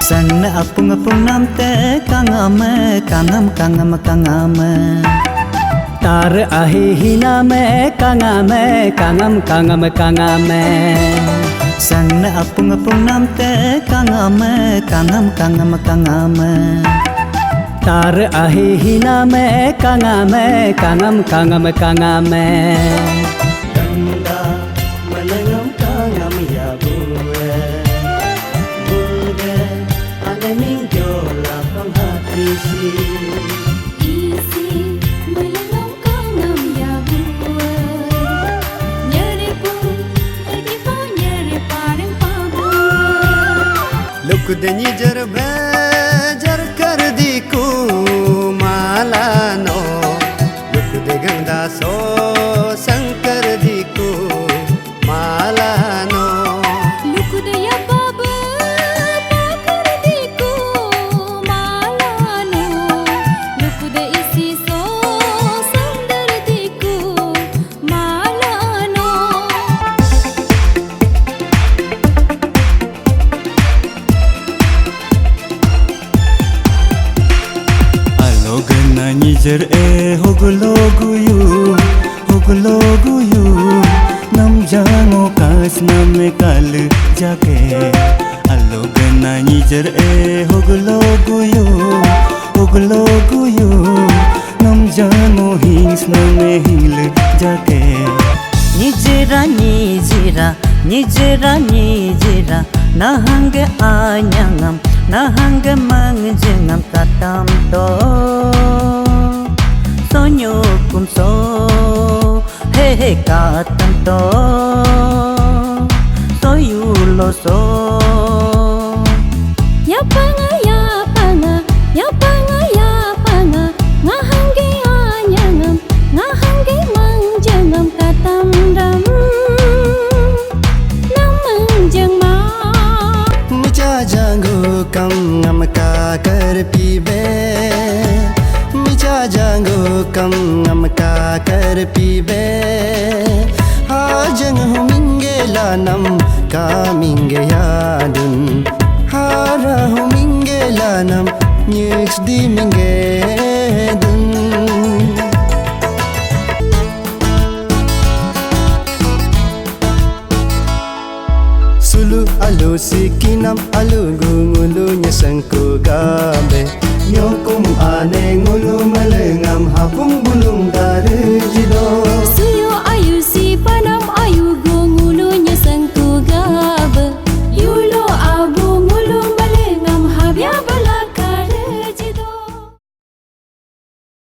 Sana apung-apung namte kangame kangam Tar ahi hiname kangame kangame Sana apung-apung namte kangame kangam Tar ahi hiname kangame kangame Ganda malangam kangam ya buwe Buwe ane mingjola penghati si Isi melengong kangam ya buwe Nyeri pun egi pa nyeri pareng pa buwe Luk denyi jarbe jar kar di ku malano Luk de ganda so sankar di ku malano Lukudaya baba takar diku malano Lukuda isi so sandar diku malano Alogana nijar hoglo guyu nam jango kas name kal jake Alogana nijar hoglo guyu nam jango hings name hingl jake Nijira nahange anyangam nahange mangjengam katam to sonyo kum so he katam to soyulo so Yapanga ngahange anyangam ngahange mangjangam katamdam namangjang ma Micha jango kam ngam ka kar pibe Micha jango kam ngam ka kar pibe Ha jang hu minge lanam ka minge yadun Hara hu minge lanam nyuks di minge dun Sulu alu sikinam alu gungulu nyesangku gabe Nyokum ane ngulu melengam hapung bulung dari jido